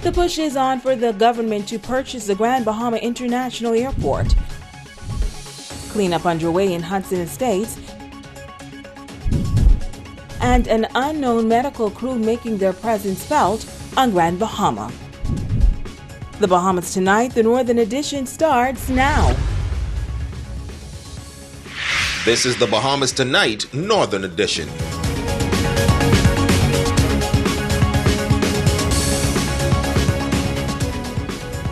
The push is on for the government to purchase the Grand Bahama International Airport. Cleanup underway in Hudson Estates, and an unknown medical crew making their presence felt on Grand Bahama. The Bahamas Tonight, the Northern Edition, starts now. This is the Bahamas Tonight, Northern Edition.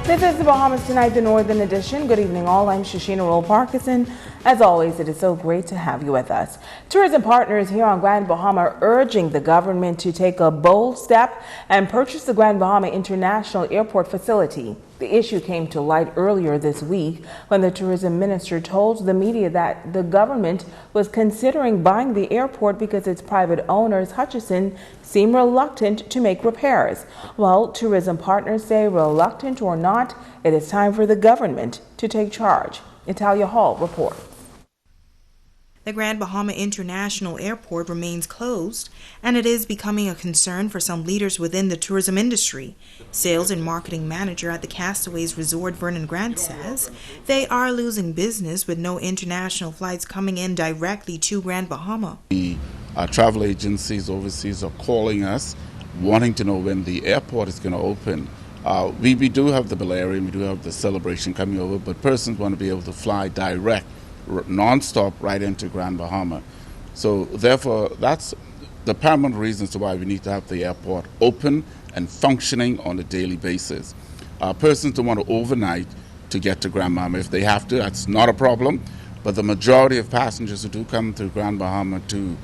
This is the Bahamas Tonight, the Northern Edition. Good evening, all. I'm Shoshana Roll-Parkinson. As always, it is so great to have you with us. Tourism partners here on Grand Bahama are urging the government to take a bold step and purchase the Grand Bahama International Airport facility. The issue came to light earlier this week when the tourism minister told the media that the government was considering buying the airport because its private owners, Hutchison, seem reluctant to make repairs. Well, tourism partners say, reluctant or not, it is time for the government to take charge. Italia Hall reports. The Grand Bahama International Airport remains closed, and it is becoming a concern for some leaders within the tourism industry. Sales and marketing manager at the Castaways Resort, Vernon Grant, says they are losing business with no international flights coming in directly to Grand Bahama. The travel agencies overseas are calling us, wanting to know when the airport is going to open. We do have the Valerian, we do have the Celebration coming over, but persons want to be able to fly direct, non-stop right into Grand Bahama. So therefore, that's the paramount reasons why we need to have the airport open and functioning on a daily basis. Persons don't want to overnight to get to Grand Bahama. If they have to, that's not a problem. But the majority of passengers who do come to Grand Bahama to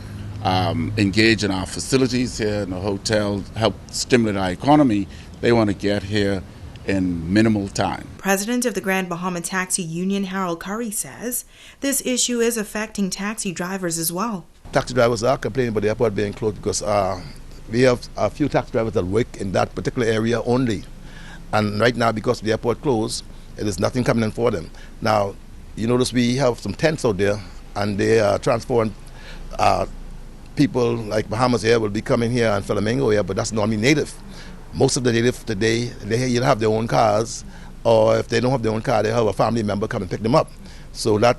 engage in our facilities here in the hotel, help stimulate our economy, they want to get here in minimal time. President of the Grand Bahama Taxi Union, Harold Curry, says this issue is affecting taxi drivers as well. Taxi drivers are complaining about the airport being closed because we have a few taxi drivers that work in that particular area only. And right now, because the airport closed, there's nothing coming in for them. Now, you notice we have some tents out there, and they are transporting people like Bahamas here will be coming here and Flamingo here, but that's normally native. Most of the native today, they either have their own cars, or if they don't have their own car, they have a family member come and pick them up. So that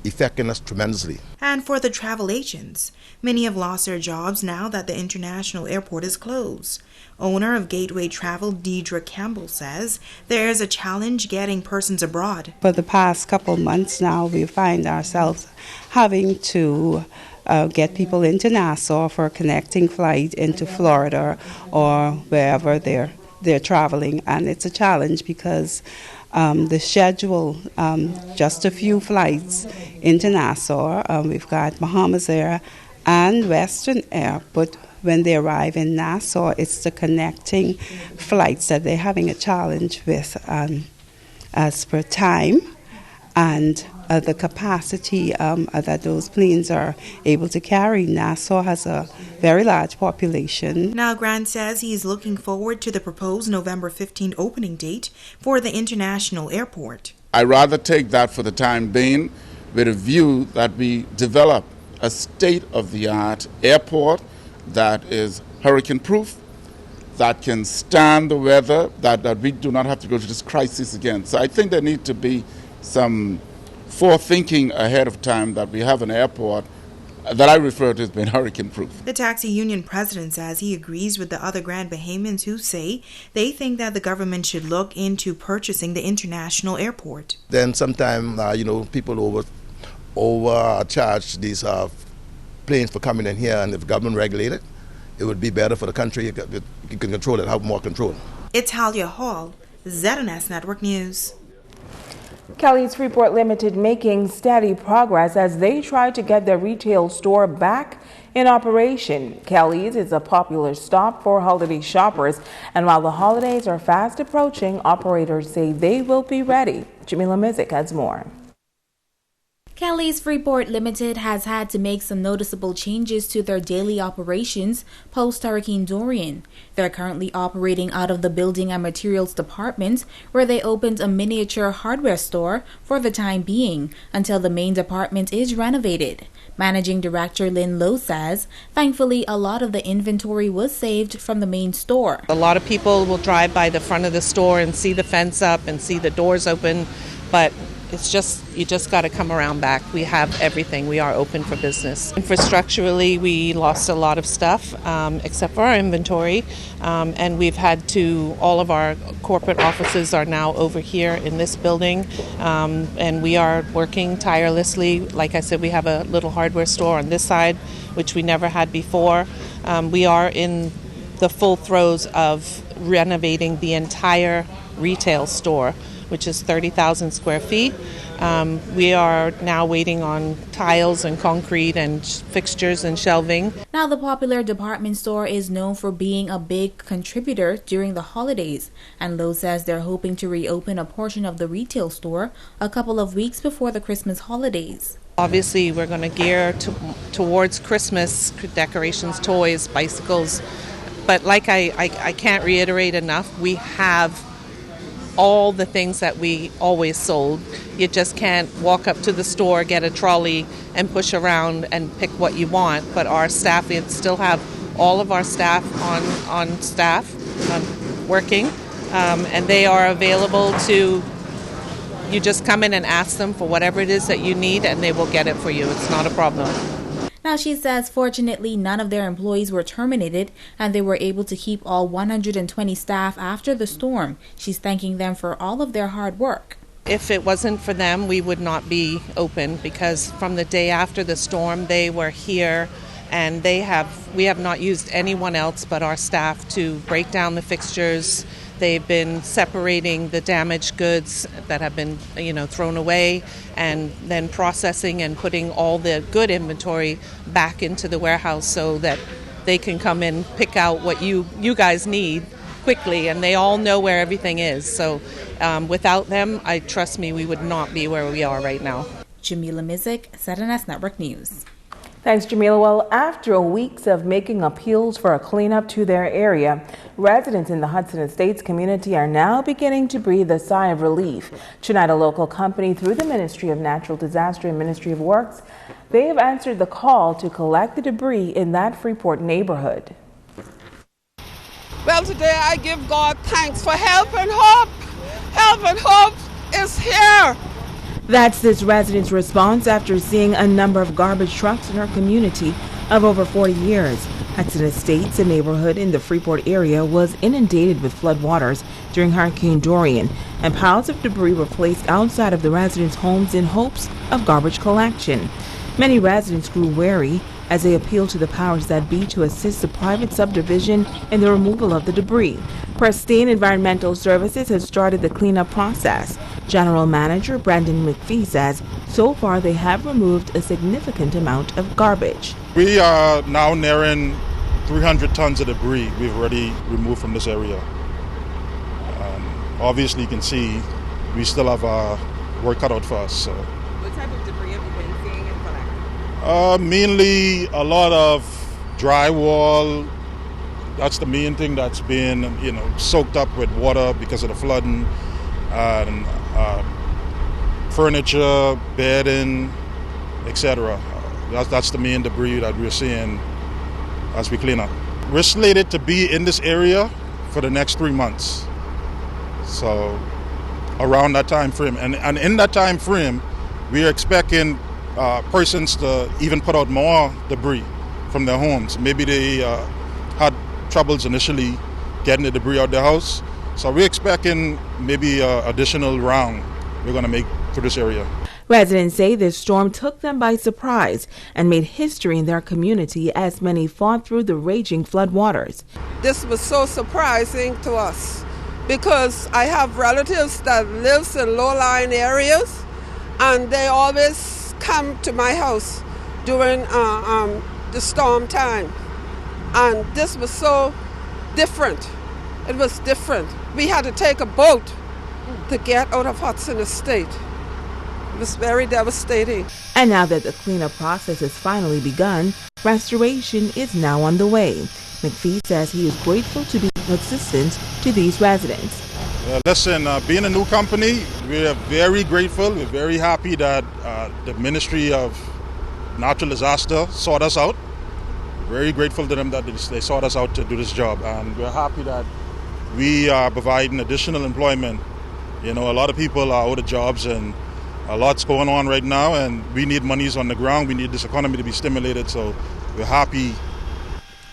affecting us tremendously. And for the travel agents, many have lost their jobs now that the international airport is closed. Owner of Gateway Travel, Deidre Campbell, says there is a challenge getting persons abroad. For the past couple months now, we find ourselves having to get people into Nassau for a connecting flight into Florida or wherever they're traveling, and it's a challenge because the schedule, just a few flights into Nassau. We've got Bahamas Air and Western Air, but when they arrive in Nassau, it's the connecting flights that they're having a challenge with as per time and the capacity that those planes are able to carry. Nassau has a very large population. Now, Grant says he's looking forward to the proposed November 15th opening date for the international airport. I'd rather take that for the time being with a view that we develop a state-of-the-art airport that is hurricane-proof, that can stand the weather, that we do not have to go to this crisis again. So I think there need to be some forethinking ahead of time that we have an airport that I refer to as being hurricane-proof. The taxi union president says he agrees with the other Grand Bahamians who say they think that the government should look into purchasing the international airport. Then sometimes, people overcharge these planes for coming in here, and if the government regulated it would be better for the country. You can control it, have more control. Italia Hall, ZNS Network News. Kelly's Freeport Limited making steady progress as they try to get their retail store back in operation. Kelly's is a popular stop for holiday shoppers, and while the holidays are fast approaching, operators say they will be ready. Jamila Mizik has more. Kelly's Freeport Limited has had to make some noticeable changes to their daily operations post-Hurricane Dorian. They're currently operating out of the Building and Materials Department, where they opened a miniature hardware store for the time being until the main department is renovated. Managing Director Lynn Lowe says, thankfully, a lot of the inventory was saved from the main store. A lot of people will drive by the front of the store and see the fence up and see the doors open, but you just got to come around back. We have everything. We are open for business. Infrastructurally, we lost a lot of stuff, except for our inventory, and we've had to, all of our corporate offices are now over here in this building, and we are working tirelessly. Like I said, we have a little hardware store on this side, which we never had before. We are in the full throes of renovating the entire retail store, which is 30,000 square feet. We are now waiting on tiles and concrete and fixtures and shelving. Now, the popular department store is known for being a big contributor during the holidays, and Lowe says they're hoping to reopen a portion of the retail store a couple of weeks before the Christmas holidays. Obviously, we're going to gear towards Christmas decorations, toys, bicycles, but like I can't reiterate enough, we have all the things that we always sold. You just can't walk up to the store, get a trolley, and push around and pick what you want. But our staff, we still have all of our staff on staff working, and they are available to, you just come in and ask them for whatever it is that you need, and they will get it for you. It's not a problem. Now, she says fortunately none of their employees were terminated and they were able to keep all 120 staff after the storm. She's thanking them for all of their hard work. If it wasn't for them, we would not be open, because from the day after the storm, they were here, and we have not used anyone else but our staff to break down the fixtures. They've been separating the damaged goods that have been, thrown away, and then processing and putting all the good inventory back into the warehouse so that they can come in, pick out what you guys need quickly, and they all know where everything is. So without them, trust me, we would not be where we are right now. Jamila Mizik, ZNS Network News. Thanks, Jamila. Well, after weeks of making appeals for a cleanup to their area, residents in the Hudson Estates community are now beginning to breathe a sigh of relief. Tonight, a local company through the Ministry of Natural Disaster and Ministry of Works, they have answered the call to collect the debris in that Freeport neighborhood. Well, today I give God thanks for help and hope. Help and hope is here. That's this resident's response after seeing a number of garbage trucks in her community of over 40 years. Hudson Estates, a neighborhood in the Freeport area, was inundated with floodwaters during Hurricane Dorian, and piles of debris were placed outside of the residents' homes in hopes of garbage collection. Many residents grew wary as they appealed to the powers that be to assist the private subdivision in the removal of the debris. Pristine Environmental Services has started the cleanup process. General Manager Brandon McPhee says so far they have removed a significant amount of garbage. We are now nearing 300 tons of debris we've already removed from this area. Obviously, you can see we still have work cut out for us. So. What type of debris have you been seeing and collecting? Mainly a lot of drywall. That's the main thing that's been, soaked up with water because of the flooding. And furniture, bedding, etc. That's the main debris that we're seeing as we clean up. We're slated to be in this area for the next 3 months. So around that time frame. And in that time frame, we are expecting persons to even put out more debris from their homes. Maybe they had troubles initially getting the debris out of their house. So we're expecting maybe an additional round we're going to make through this area. Residents say this storm took them by surprise and made history in their community as many fought through the raging floodwaters. This was so surprising to us because I have relatives that lives in low-lying areas, and they always come to my house during the storm time. And this was so different. It was different. We had to take a boat to get out of Hudson Estate. It was very devastating. And now that the cleanup process has finally begun, restoration is now underway. McPhee says he is grateful to be of assistance to these residents. Listen, being a new company, we are very grateful. We're very happy that the Ministry of Natural Disaster sought us out. Very grateful to them that they sought us out to do this job. And we're happy that we are providing additional employment. You know, a lot of people are out of jobs and a lot's going on right now, and we need monies on the ground. We need this economy to be stimulated, so we're happy.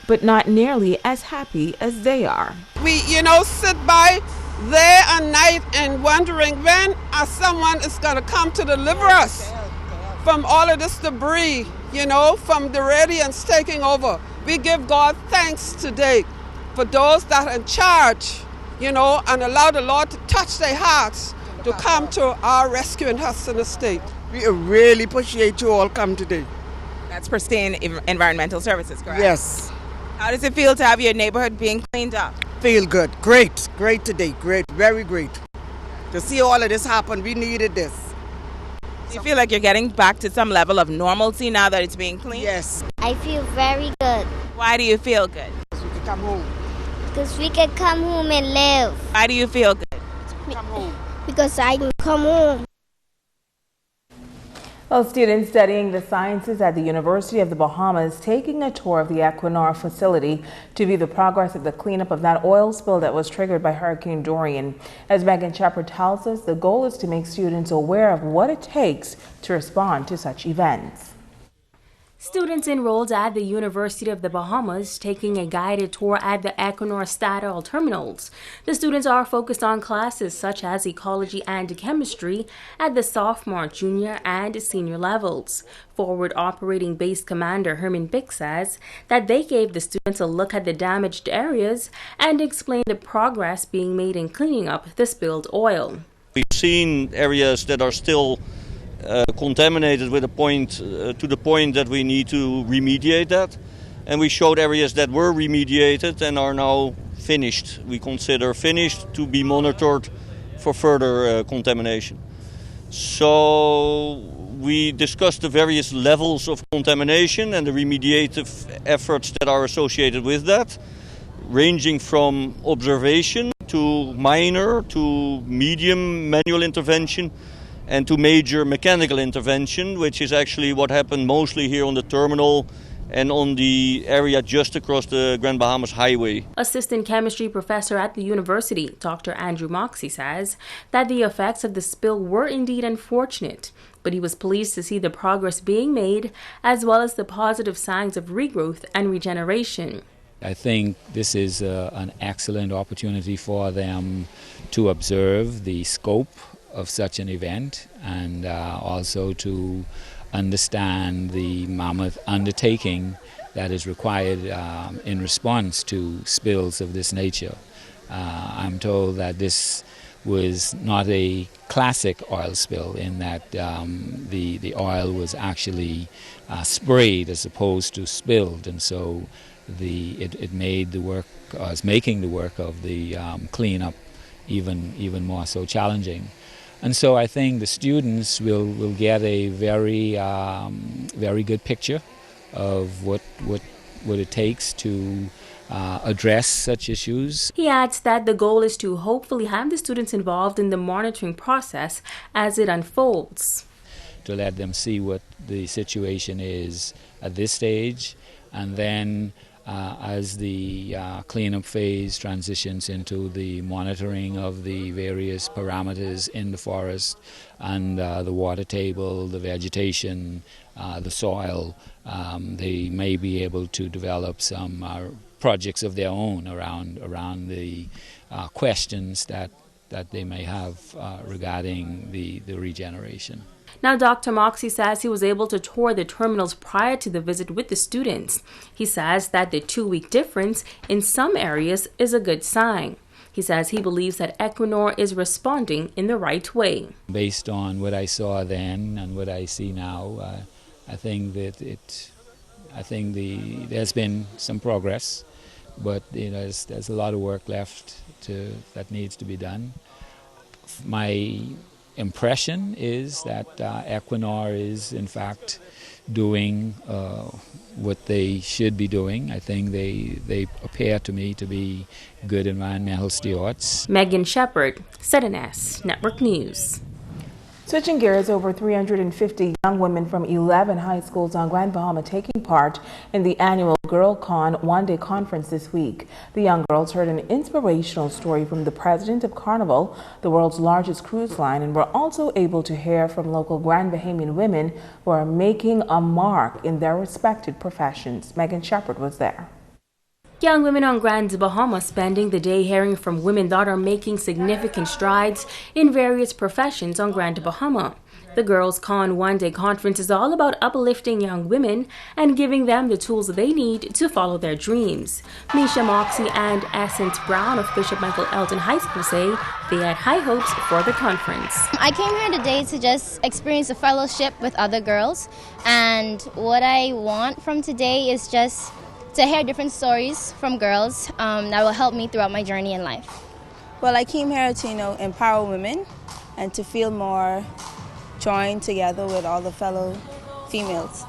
But not nearly as happy as they are. We, sit by day and night and wondering when someone is going to come to deliver us from all of this debris, from the radiance taking over. We give God thanks today for those that are in charge, and allow the Lord to touch their hearts to come to our rescue in Hudson Estate. We really appreciate you all come today. That's Pristine Environmental Services, correct? Yes. How does it feel to have your neighborhood being cleaned up? Feel good. Great today. Great. Very great. To see all of this happen, we needed this. Do you feel like you're getting back to some level of normalcy now that it's being cleaned? Yes. I feel very good. Why do you feel good? Because we can come home. Because we can come home and live. Why do you feel good? Come home. Because I can come home. Well, students studying the sciences at the University of the Bahamas taking a tour of the Equinor facility to view the progress of the cleanup of that oil spill that was triggered by Hurricane Dorian. As Megan Shepard tells us, the goal is to make students aware of what it takes to respond to such events. Students enrolled at the University of the Bahamas taking a guided tour at the Equinor Statoil terminals. The students are focused on classes such as ecology and chemistry at the sophomore, junior, and senior levels. Forward Operating Base Commander Herman Bick says that they gave the students a look at the damaged areas and explained the progress being made in cleaning up the spilled oil. We've seen areas that are still contaminated to the point that we need to remediate that, and we showed areas that were remediated and are now finished. We consider finished to be monitored for further contamination. So we discussed the various levels of contamination and the remediative efforts that are associated with that, ranging from observation to minor to medium manual intervention and to major mechanical intervention, which is actually what happened mostly here on the terminal and on the area just across the Grand Bahamas Highway. Assistant chemistry professor at the university, Dr. Andrew Moxie, says that the effects of the spill were indeed unfortunate, but he was pleased to see the progress being made as well as the positive signs of regrowth and regeneration. I think this is an excellent opportunity for them to observe the scope of such an event and also to understand the mammoth undertaking that is required in response to spills of this nature. I'm told that this was not a classic oil spill in that the oil was actually sprayed as opposed to spilled, and so it made the work, or is making the work of the cleanup even more so challenging. And so I think the students will get a very good picture of what it takes to address such issues. He adds that the goal is to hopefully have the students involved in the monitoring process as it unfolds. To let them see what the situation is at this stage, and then as the cleanup phase transitions into the monitoring of the various parameters in the forest and the water table, the vegetation, the soil, they may be able to develop some projects of their own around the questions that they may have regarding the regeneration. Now, Dr. Moxie says he was able to tour the terminals prior to the visit with the students. He says that the 2-week difference in some areas is a good sign. He says he believes that Equinor is responding in the right way. Based on what I saw then and what I see now, I think that there's been some progress, but there's a lot of work left that needs to be done. My impression is that Equinor is, in fact, doing what they should be doing. I think they appear to me to be good environmental stewards. Megan Shepard, ZNS Network News. Switching gears, over 350 young women from 11 high schools on Grand Bahama taking part in the annual GirlCon one-day conference this week. The young girls heard an inspirational story from the president of Carnival, the world's largest cruise line, and were also able to hear from local Grand Bahamian women who are making a mark in their respected professions. Megan Shepard was there. Young women on Grand Bahama spending the day hearing from women that are making significant strides in various professions on Grand Bahama. The GirlCon one-day conference is all about uplifting young women and giving them the tools they need to follow their dreams. Misha Moxie and Essence Brown of Bishop Michael Elton High School say they had high hopes for the conference. I came here today to just experience a fellowship with other girls, and what I want from today is just to hear different stories from girls that will help me throughout my journey in life. Well, I came here to, empower women and to feel more joined together with all the fellow females.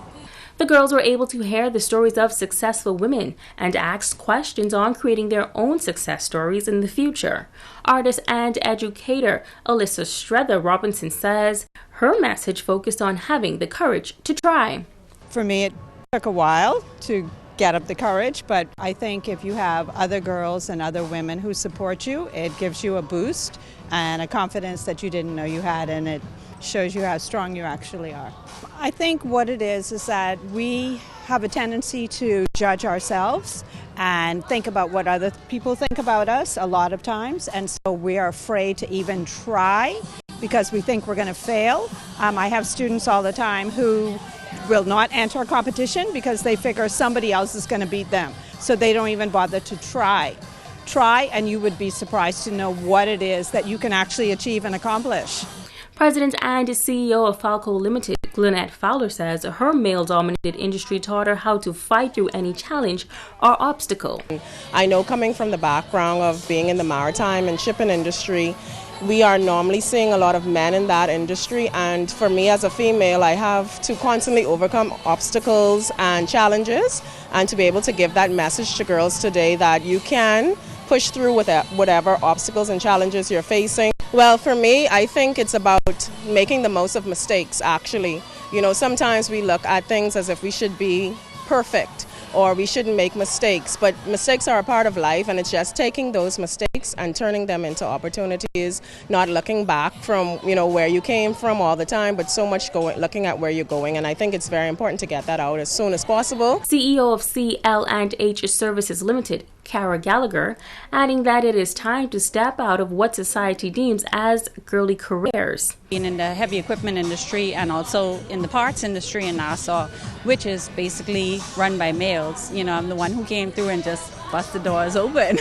The girls were able to hear the stories of successful women and asked questions on creating their own success stories in the future. Artist and educator Alyssa Strether Robinson says her message focused on having the courage to try. For me, it took a while to get up the courage, but I think if you have other girls and other women who support you, it gives you a boost and a confidence that you didn't know you had, and it shows you how strong you actually are. I think what it is that we have a tendency to judge ourselves and think about what other people think about us a lot of times, and so we are afraid to even try because we think we're going to fail. I have students all the time who will not enter a competition because they figure somebody else is going to beat them. So they don't even bother to try. Try, and you would be surprised to know what it is that you can actually achieve and accomplish. President and CEO of Falco Limited, Lynette Fowler, says her male-dominated industry taught her how to fight through any challenge or obstacle. I know, coming from the background of being in the maritime and shipping industry, we are normally seeing a lot of men in that industry, and for me as a female, I have to constantly overcome obstacles and challenges, and to be able to give that message to girls today that you can push through with whatever obstacles and challenges you're facing. Well, for me, I think it's about making the most of mistakes, actually. Sometimes we look at things as if we should be perfect or we shouldn't make mistakes, but mistakes are a part of life, and it's just taking those mistakes and turning them into opportunities, not looking back from where you came from all the time, but so much looking at where you're going. And I think it's very important to get that out as soon as possible. CEO of CL&H Services Limited, Kara Gallagher, adding that it is time to step out of what society deems as girly careers. Being in the heavy equipment industry and also in the parts industry in Nassau, which is basically run by males. I'm the one who came through and just bust the doors open.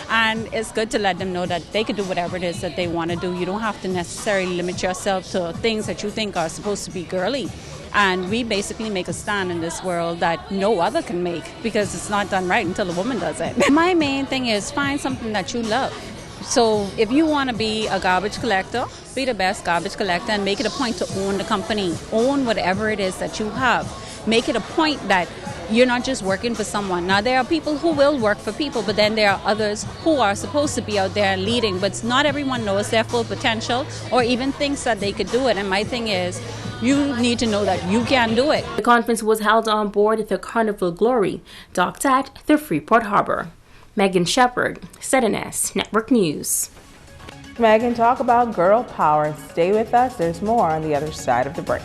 And it's good to let them know that they could do whatever it is that they want to do. You don't have to necessarily limit yourself to things that you think are supposed to be girly. And we basically make a stand in this world that no other can make, because it's not done right until a woman does it. My main thing is find something that you love. So if you want to be a garbage collector, be the best garbage collector and make it a point to own the company. Own whatever it is that you have. Make it a point that you're not just working for someone. Now, there are people who will work for people, but then there are others who are supposed to be out there leading, but not everyone knows their full potential or even thinks that they could do it. And my thing is, you need to know that you can do it. The conference was held on board the Carnival Glory, docked at the Freeport Harbor. Megan Shepard, ZNS Network News. Megan, talk about girl power. Stay with us. There's more on the other side of the break.